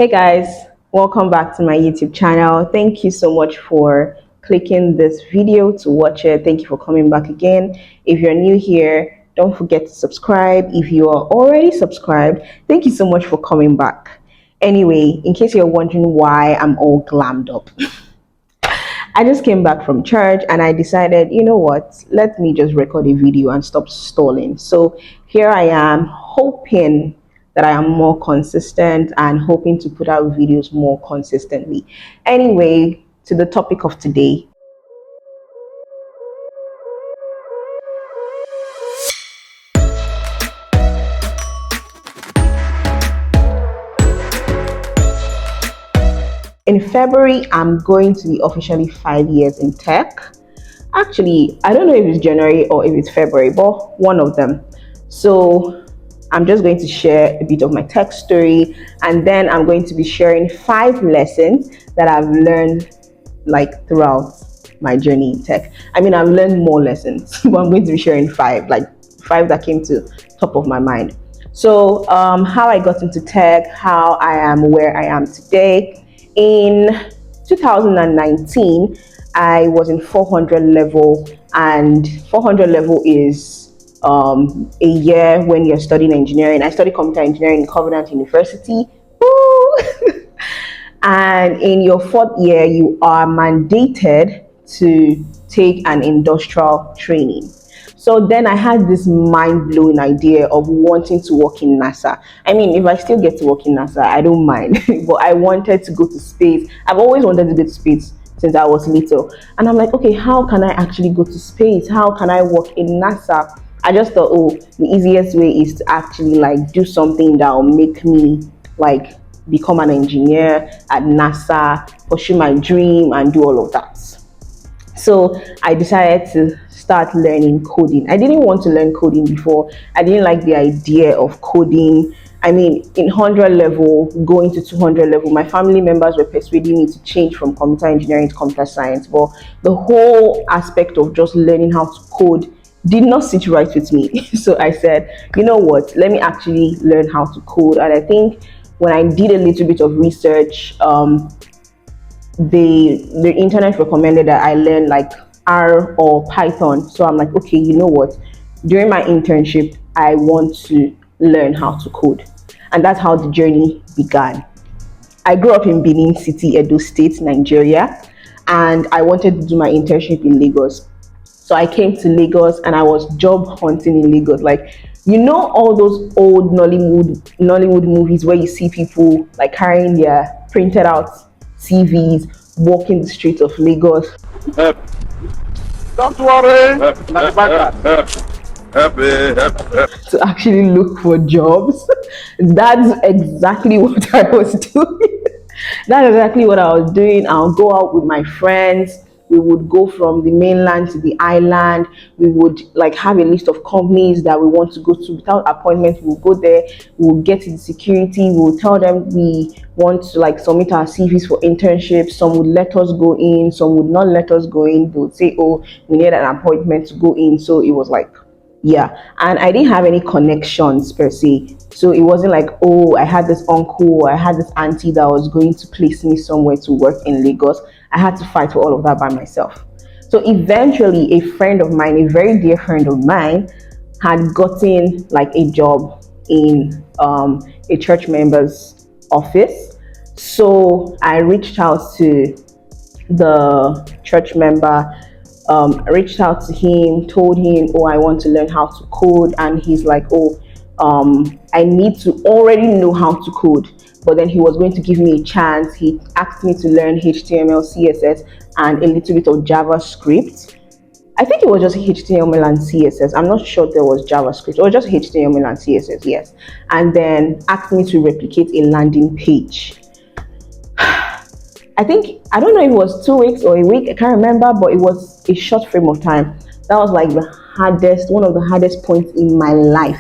Hey guys, welcome back to my YouTube channel. Thank you so much for clicking this video to watch it. Thank you for coming back again. If you're new here, don't forget to subscribe. If you are already subscribed, thank you so much for coming back. Anyway, in case you're wondering why I'm all glammed up, I just came back from church and I decided, you know what, let me just record a video and stop stalling. So here I am, hoping that I am more consistent and hoping to put out videos more consistently. Anyway, to the topic of today. In February, I'm going to be officially 5 years in tech. Actually, I don't know if it's January or if it's February, but one of them. So I'm just going to share a bit of my tech story, and then I'm going to be sharing 5 lessons that I've learned throughout my journey in tech. I mean, I've learned more lessons, but I'm going to be sharing 5 that came to top of my mind. So how I got into tech, how I am where I am today. In 2019, I was in 400 level, and 400 level is a year when you're studying engineering. I studied computer engineering in Covenant University. Woo! And in your 4th year, you are mandated to take an industrial training. So then I had this mind-blowing idea of wanting to work in NASA. I mean, if I still get to work in NASA, I don't mind. But I wanted to go to space. I've always wanted to go to space since I was little. And I'm like, okay, how can I actually go to space? How can I work in NASA? I just thought, oh, the easiest way is to actually do something that will make me become an engineer at NASA, pursue my dream and do all of that. So I decided to start learning coding. I didn't want to learn coding before. I didn't like the idea of coding. I mean, in 100 level, going to 200 level, my family members were persuading me to change from computer engineering to computer science. But the whole aspect of just learning how to code did not sit right with me. So I said, you know what, let me actually learn how to code. And I think when I did a little bit of research, the internet recommended that I learn R or Python. So I'm like, okay, you know what? During my internship, I want to learn how to code. And that's how the journey began. I grew up in Benin City, Edo State, Nigeria, and I wanted to do my internship in Lagos. So I came to Lagos and I was job hunting in Lagos. All those old Nollywood movies where you see people carrying their printed out CVs, walking the streets of Lagos. Don't worry. To actually look for jobs. That's exactly what I was doing. That's exactly what I was doing. I'll go out with my friends. We would go from the mainland to the island. We would have a list of companies that we want to go to without appointment. We'll go there. We'll get to the security. We'll tell them we want to submit our CVs for internships. Some would let us go in. Some would not let us go in. They would say, oh, we need an appointment to go in. So it was yeah. And I didn't have any connections per se. So it wasn't oh, I had this uncle, I had this auntie that was going to place me somewhere to work in Lagos. I had to fight for all of that by myself. So eventually, a friend of mine, a very dear friend of mine, had gotten a job in a church member's office. So I reached out to the church member, reached out to him, told him, oh, I want to learn how to code. And he's like, oh, I need to already know how to code. But then he was going to give me a chance. He asked me to learn HTML, CSS, and a little bit of JavaScript. I think it was just HTML and CSS. I'm not sure there was JavaScript. It was just HTML and CSS, yes. And then asked me to replicate a landing page. I don't know if it was 2 weeks or a week, I can't remember, but it was a short frame of time. That was one of the hardest points in my life.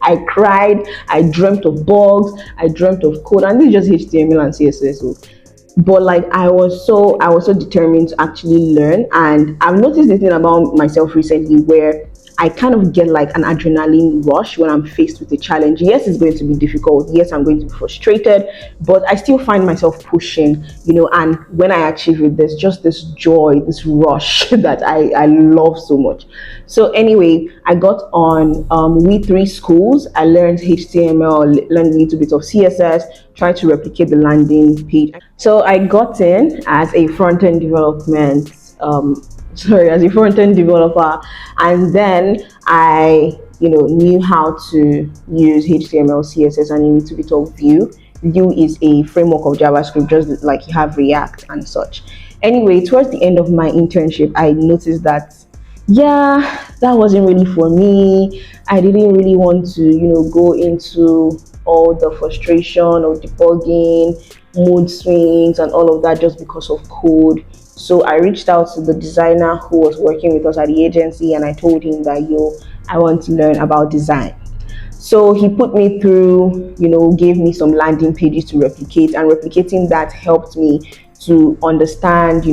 I cried, I dreamt of bugs, I dreamt of code, and this is just HTML and CSS. But I was so determined to actually learn. And I've noticed this thing about myself recently where I kind of get like an adrenaline rush when I'm faced with a challenge. Yes, it's going to be difficult. Yes, I'm going to be frustrated, but I still find myself pushing, and when I achieve it, there's just this joy, this rush that I love so much. So anyway, I got on We3 schools. I learned HTML, learned a little bit of CSS, tried to replicate the landing page. So I got in as a front-end development as a front-end developer, and then I knew how to use HTML, CSS, and a little bit of Vue. Vue is a framework of JavaScript, just like you have React and such. Anyway, towards the end of my internship, I noticed that yeah, that wasn't really for me. I didn't really want to go into all the frustration of debugging, mood swings, and all of that just because of code. So I reached out to the designer who was working with us at the agency, and I told him that I want to learn about design. So he put me through, gave me some landing pages to replicate, and replicating that helped me to understand,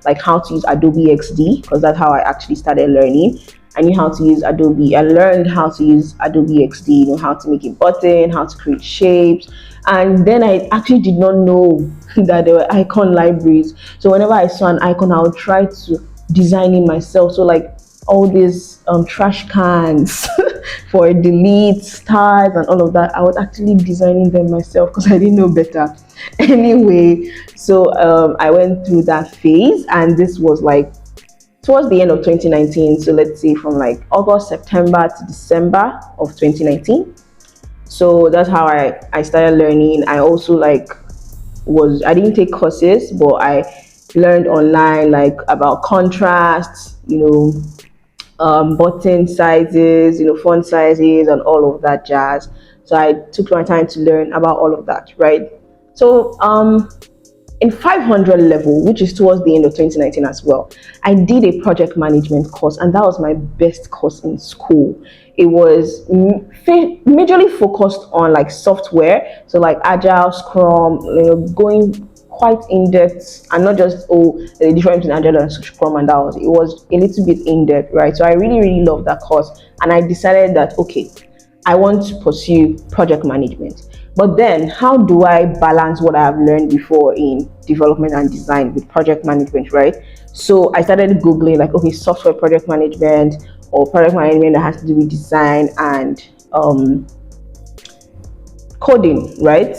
like how to use Adobe XD, because that's how I actually started learning. I knew how to use Adobe. I learned how to use Adobe XD, how to make a button, how to create shapes. And then I actually did not know that there were icon libraries. So whenever I saw an icon, I would try to design it myself. So like all these trash cans for delete, stars, and all of that, I was actually designing them myself because I didn't know better. Anyway, so I went through that phase, and this was like towards the end of 2019. So let's say from like August, September to December of 2019. So that's how I started learning. I also I didn't take courses, but I learned online like about contrasts, button sizes, font sizes, and all of that jazz. So I took my time to learn about all of that, right? So in 500 level, which is towards the end of 2019 as well, I did a project management course, and that was my best course in school. It was majorly focused on like software, so like Agile, Scrum, going quite in depth, and not just the difference between Agile and Scrum, and it was a little bit in depth, right? So I really, really loved that course, and I decided that okay, I want to pursue project management. But then, how do I balance what I have learned before in development and design with project management, right? So I started Googling, like, okay, software project management or project management that has to do with design and coding, right?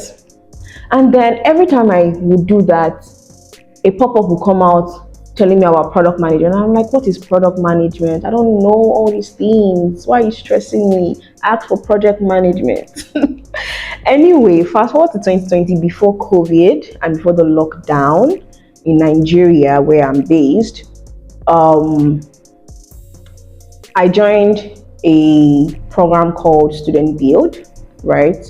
And then every time I would do that, a pop-up will come out telling me about product management. And I'm like, what is product management? I don't know all these things. Why are you stressing me? Ask for project management. Anyway, fast forward to 2020, before COVID and before the lockdown in Nigeria, where I'm based, I joined a program called Student Build, right?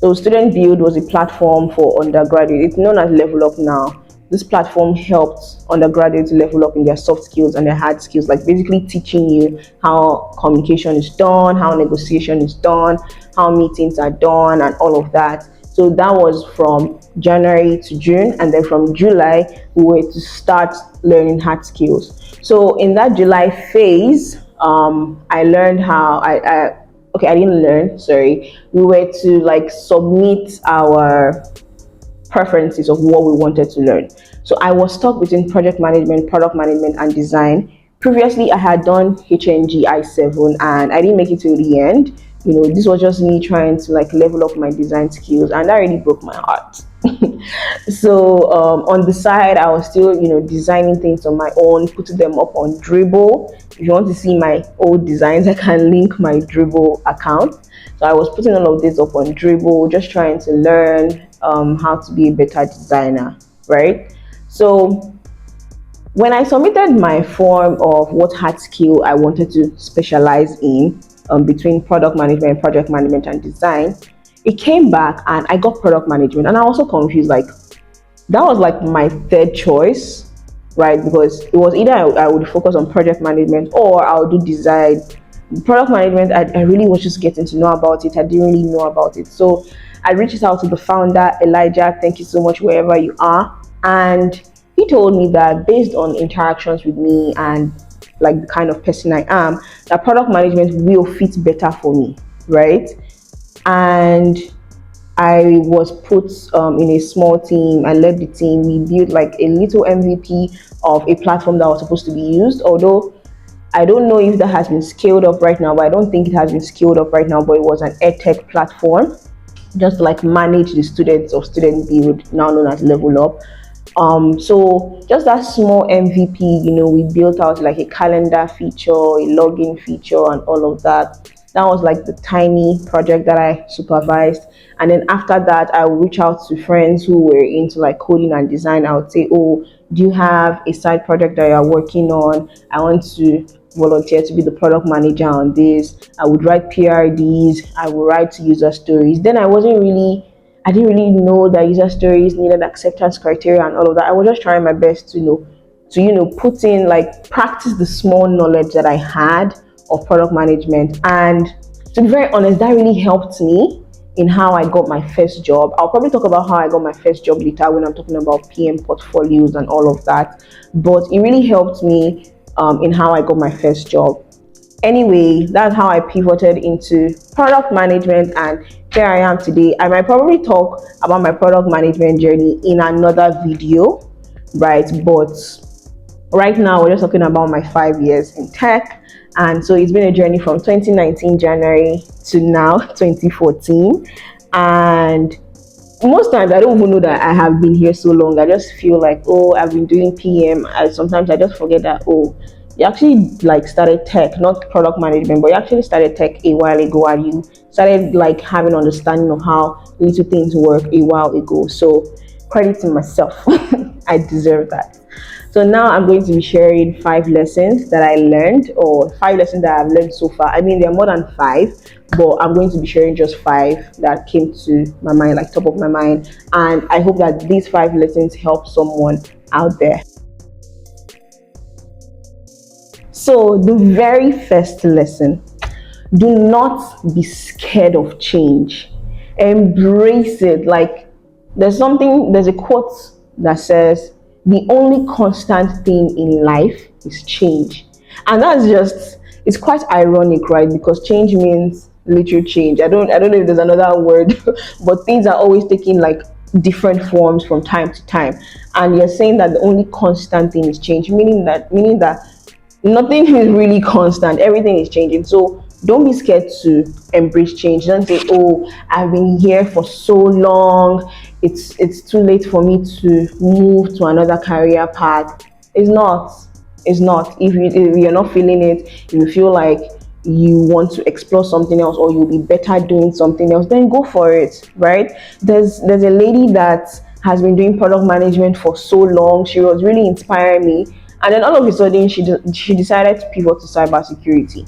So Student Build was a platform for undergraduates. It's known as Level Up now. This platform helped undergraduates level up in their soft skills and their hard skills, like basically teaching you how communication is done, how negotiation is done, how meetings are done, and all of that. So that was from January to June, and then from July we were to start learning hard skills. So in that July phase, I learned how I didn't learn, sorry. We were to like submit our preferences of what we wanted to learn. So I was stuck between project management, product management, and design. Previously, I had done HNG I7 and I didn't make it to the end. This was just me trying to like level up my design skills, and that really broke my heart. So on the side, I was still, designing things on my own, putting them up on Dribbble. If you want to see my old designs, I can link my Dribbble account. So I was putting all of this up on Dribbble, just trying to learn how to be a better designer, right? So when I submitted my form of what hard skill I wanted to specialize in between product management, project management, and design, it came back and I got product management, and I was also confused. Like that was like my third choice, right? Because it was either I would focus on project management or I would do design. Product management, I really was just getting to know about it. I didn't really know about it. So I reached out to the founder, Elijah. Thank you so much, wherever you are. And he told me that based on interactions with me and like the kind of person I am, that product management will fit better for me, right? And I was put in a small team. I led the team. We built like a little MVP of a platform that was supposed to be used. Although I don't know if that has been scaled up right now, but I don't think it has been scaled up right now. But it was an edtech platform, just like manage the students of student build, now known as Level Up. So just that small MVP, we built out like a calendar feature, a login feature, and all of that. That was like the tiny project that I supervised. And then after that, I would reach out to friends who were into like coding and design. I would say, oh, do you have a side project that you're working on? I want to volunteer to be the product manager on this. I would write PRDs, I would write user stories. Then I didn't really know that user stories needed acceptance criteria and all of that. I was just trying my best to put in like practice the small knowledge that I had of product management. And to be very honest, that really helped me in how I got my first job. I'll probably talk about how I got my first job later when I'm talking about PM portfolios and all of that. But it really helped me in how I got my first job. Anyway, that's how I pivoted into product management, and here I am today. I might probably talk about my product management journey in another video, right? But right now we're just talking about my 5 years in tech. And so it's been a journey from 2019 January to now 2014. And most times I don't even know that I have been here so long. I just feel like, oh, I've been doing PM. Sometimes I just forget that, oh, you actually like started tech, not product management, but you actually started tech a while ago, and you started like having understanding of how little things work a while ago. So credit to myself. I deserve that. So now I'm going to be sharing 5 lessons that I learned, or 5 lessons that I've learned so far. I mean, there are more than 5, but I'm going to be sharing just 5 that came to my mind, like top of my mind. And I hope that these 5 lessons help someone out there. So the very first lesson: do not be scared of change. Embrace it. Like there's a quote that says, the only constant thing in life is change. And it's quite ironic, right? Because change means literal change. I don't know if there's another word, but things are always taking like different forms from time to time. And you're saying that the only constant thing is change, meaning that nothing is really constant, everything is changing. So don't be scared to embrace change. Don't say, oh, I've been here for so long, it's too late for me to move to another career path. It's not if you're not feeling it, if you feel like you want to explore something else, or you'll be better doing something else, then go for it, right? There's a lady that has been doing product management for so long. She was really inspiring me, and then all of a sudden she decided to pivot to cybersecurity.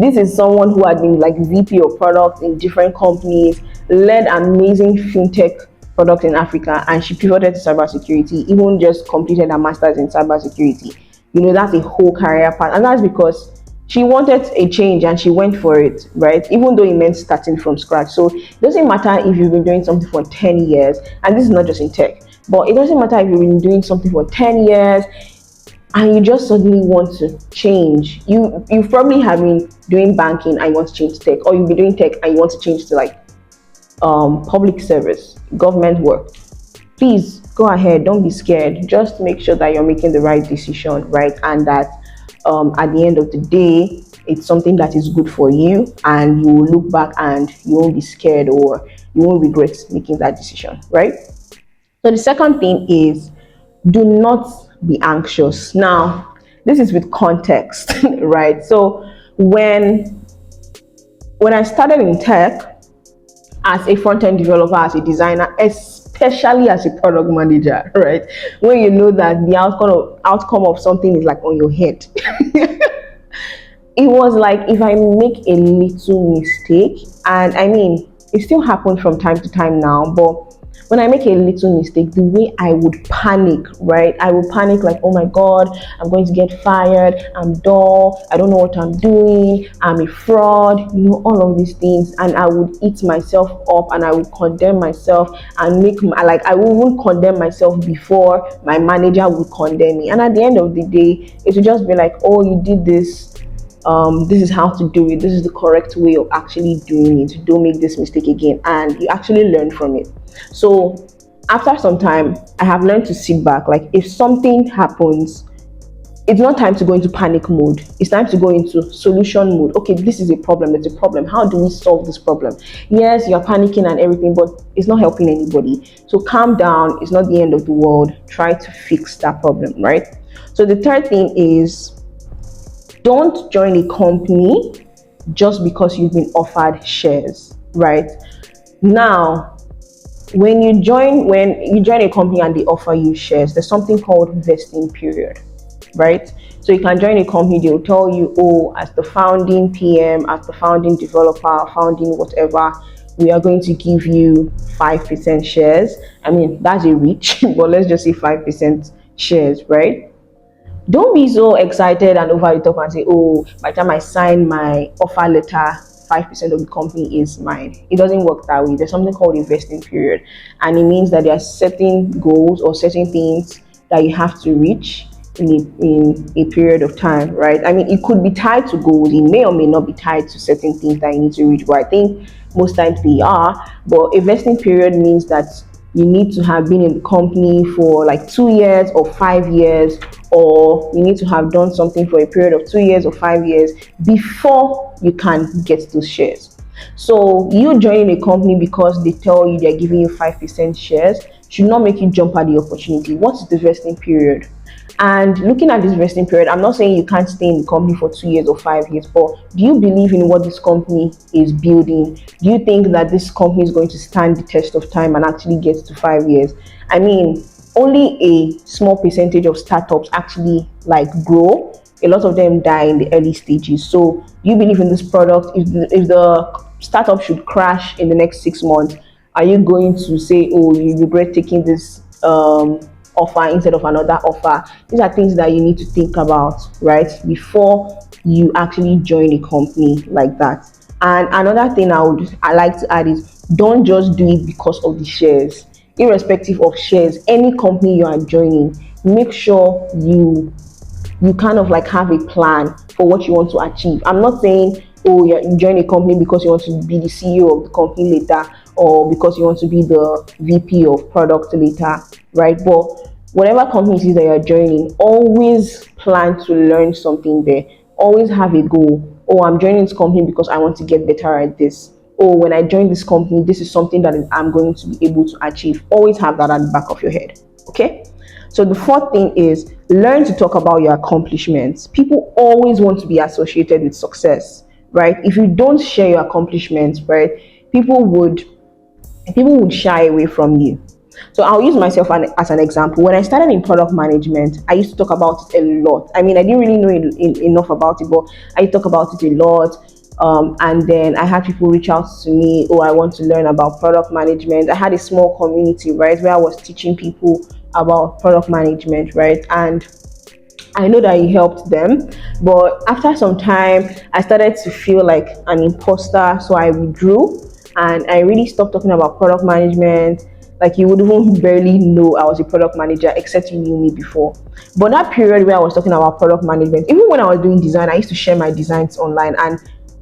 This is someone who had been like VP of product in different companies, led amazing fintech products in Africa, and she pivoted to cybersecurity, even just completed a master's in cybersecurity. That's a whole career path, and that's because she wanted a change and she went for it, right? Even though it meant starting from scratch. So it doesn't matter if you've been doing something for 10 years, and this is not just in tech, but it doesn't matter if you've been doing something for 10 years and you just suddenly want to change. You probably have been doing banking and you want to change to tech, or you'll be doing tech and you want to change to like public service, government work. Please go ahead, don't be scared. Just make sure that you're making the right decision, right? And that at the end of the day, it's something that is good for you, and you will look back and you won't be scared, or you won't regret making that decision, right? So the second thing is, do not be anxious. Now, this is with context, right? So when I started in tech as a front-end developer, as a designer, especially as a product manager, right? When you know that the outcome of something is like on your head. It was like, if I make a little mistake, and I mean, it still happens from time to time now, but When I make a little mistake, the way I would panic, right? I would panic like, oh my God, I'm going to get fired. I'm dull. I don't know what I'm doing. I'm a fraud, all of these things. And I would eat myself up and I would condemn myself and I would even condemn myself before my manager would condemn me. And at the end of the day, it would just be like, oh, you did this. This is how to do it. This is the correct way of actually doing it. Don't make this mistake again. And you actually learn from it. So after some time, I have learned to sit back. Like if something happens, it's not time to go into panic mode. It's time to go into solution mode. Okay, this is a problem. It's a problem. How do we solve this problem? Yes, you're panicking and everything, but it's not helping anybody. So calm down. It's not the end of the world. Try to fix that problem, right? So the third thing is, don't join a company just because you've been offered shares, right? Now, when you join a company and they offer you shares, there's something called vesting period, right? So you can join a company, they'll tell you, oh, as the founding PM, as the founding developer, founding whatever, we are going to give you 5% shares. I mean, that's a reach, but let's just say 5% shares, right? Don't be so excited and over the top and say, oh, by the time I sign my offer letter, 5% of the company is mine. It doesn't work that way. There's something called investing period. And it means that there are certain goals or certain things that you have to reach in a period of time, right? I mean, it could be tied to goals. It may or may not be tied to certain things that you need to reach, but I think most times they are. But a vesting period means that you need to have been in the company for like 2 years or 5 years, or you need to have done something for a period of 2 years or 5 years before you can get those shares. So you joining a company because they tell you they're giving you 5% shares should not make you jump at the opportunity. What's the vesting period? And looking at this vesting period, I'm not saying you can't stay in the company for 2 years or 5 years, but do you believe in what this company is building? Do you think that this company is going to stand the test of time and actually get to 5 years? I mean, only a small percentage of startups actually like grow. A lot of them die in the early stages. So do you believe in this product? If the startup should crash in the next 6 months, are you going to say, oh, you regret taking this offer instead of another offer? These are things that you need to think about, right, before you actually join a company like that. And another thing I like to add is, don't just do it because of the shares. Irrespective of shares, any company you are joining, make sure you kind of like have a plan for what you want to achieve. I'm not saying, oh, you join a company because you want to be the CEO of the company later, or because you want to be the VP of product later, right? But whatever company it is that you're joining, always plan to learn something there. Always have a goal. Oh, I'm joining this company because I want to get better at this. Oh, when I join this company, this is something that I'm going to be able to achieve. Always have that at the back of your head. Okay? So the fourth thing is, learn to talk about your accomplishments. People always want to be associated with success, right? If you don't share your accomplishments, right, people would shy away from you. So I'll use myself as an example. When I started in product management, I used to talk about it a lot. I mean, I didn't really know enough about it, but I talk about it a lot. And then I had people reach out to me, oh, I want to learn about product management. I had a small community, right, where I was teaching people about product management, right? And I know that it helped them, but after some time, I started to feel like an imposter, so I withdrew and I really stopped talking about product management. Like, you would even barely know I was a product manager except you knew me before. But that period where I was talking about product management, even when I was doing design, I used to share my designs online, and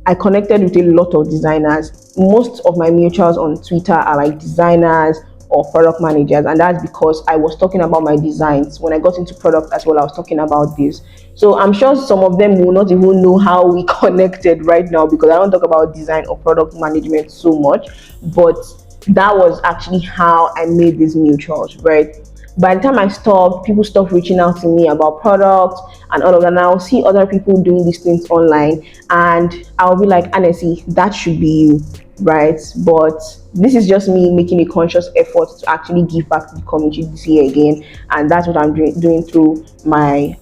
I connected with a lot of designers. Most of my mutuals on Twitter are like designers or product managers, and that's because I was talking about my designs. When I got into product as well, I was talking about this. So I'm sure some of them will not even know how we connected right now, because I don't talk about design or product management so much, but that was actually how I made these mutuals, right? By the time I stopped, people stopped reaching out to me about products and all of that. And I'll see other people doing these things online, and I'll be like, honestly, that should be you. right? But this is just me making a conscious effort to actually give back to the community this year again, and that's what I'm doing through my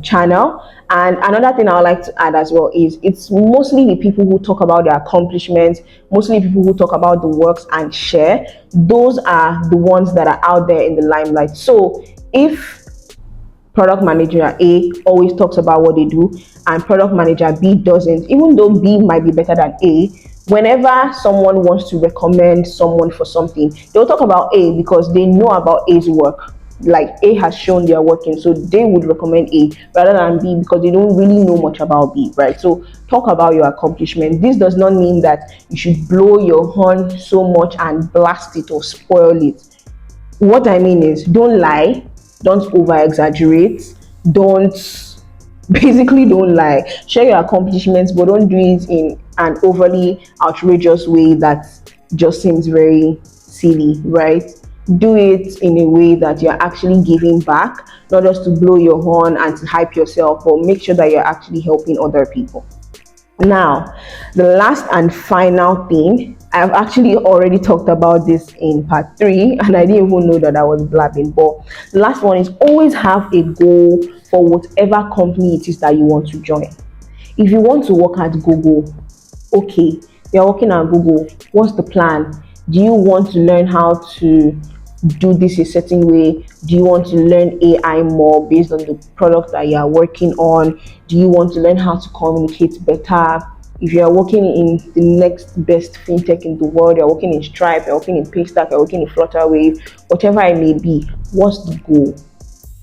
channel. And another thing I would like to add as well is it's mostly the people who talk about their accomplishments, mostly people who talk about the works and share. Those are the ones that are out there in the limelight. So if product manager A always talks about what they do and product manager B doesn't, even though B might be better than A, whenever someone wants to recommend someone for something, they'll talk about A because they know about A's work. Like A has shown they're working, so they would recommend A rather than B because they don't really know much about B, right? So talk about your accomplishment. This does not mean that you should blow your horn so much and blast it or spoil it. What I mean is, don't lie, don't over exaggerate, don't basically don't lie. Share your accomplishments, but don't do it in an overly outrageous way that just seems very silly, right? Do it in a way that you're actually giving back, not just to blow your horn and to hype yourself, but make sure that you're actually helping other people. Now, the last and final thing, I've actually already talked about this in part 3, and I didn't even know that I was blabbing. But the last one is always have a goal for whatever company it is that you want to join. If you want to work at Google, okay, you're working at Google, what's the plan? Do you want to learn how to do this a certain way? Do you want to learn AI more based on the product that you are working on? Do you want to learn how to communicate better? If you are working in the next best fintech in the world, you're working in Stripe, you're working in Paystack, you're working in Flutterwave, whatever it may be, what's the goal?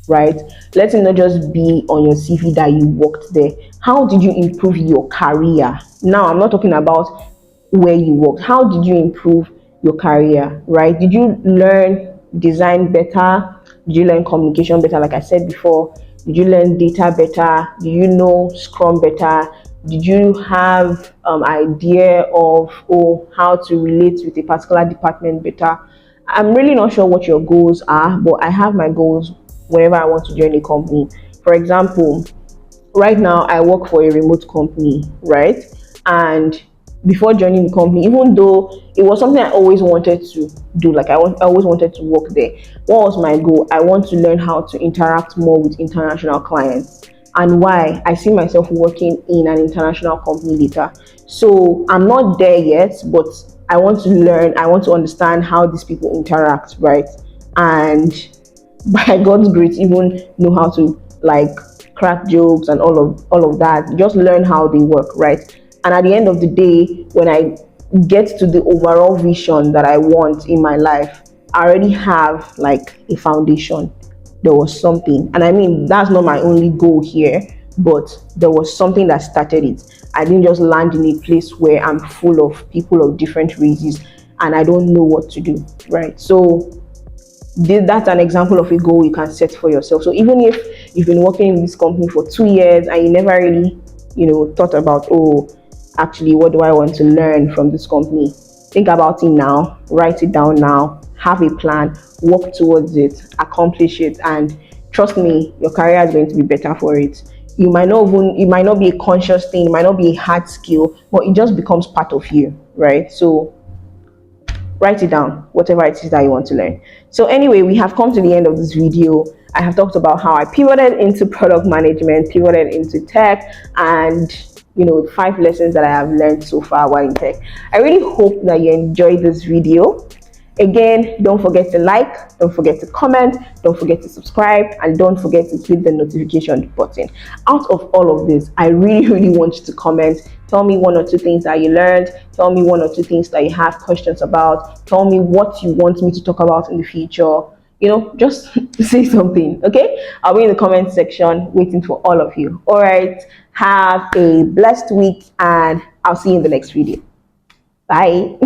Right? Let it not just be on your CV that you worked there. How did you improve your career? Now, I'm not talking about where you worked. How did you improve your career? Right? Did you learn design better? Did you learn communication better? Like I said before, did you learn data better? Do you know Scrum better? Did you have idea of how to relate with a particular department better? I'm really not sure what your goals are, but I have my goals whenever I want to join a company. For example, right now I work for a remote company, right? And before joining the company, even though it was something I always wanted to do, like I always wanted to work there. What was my goal? I want to learn how to interact more with international clients. And why? I see myself working in an international company later. So I'm not there yet, but I want to learn, I want to understand how these people interact, right? And by God's grace, even know how to like crack jokes and all of that. Just learn how they work, right? And at the end of the day, when I get to the overall vision that I want in my life, I already have like a foundation. There was something, and I mean that's not my only goal here, but there was something that started it. I didn't just land in a place where I'm full of people of different races and I don't know what to do, right? So that's an example of a goal you can set for yourself. So even if you've been working in this company for 2 years and you never really, thought about, actually, what do I want to learn from this company? Think about it now, write it down now, have a plan, work towards it, accomplish it, and trust me, your career is going to be better for it. It might not be a conscious thing, it might not be a hard skill, but it just becomes part of you, right? So write it down, whatever it is that you want to learn. So anyway, we have come to the end of this video. I have talked about how I pivoted into product management, pivoted into tech, and 5 lessons that I have learned so far while in tech. I really hope that you enjoyed this video. Again, don't forget to like, don't forget to comment, don't forget to subscribe, and don't forget to hit the notification button. Out of all of this, I really want you to comment. Tell me 1 or 2 things that you learned. Tell me 1 or 2 things that you have questions about. Tell me what you want me to talk about in the future. Just say something, okay? I'll be in the comment section waiting for all of you. All right, have a blessed week, and I'll see you in the next video. Bye.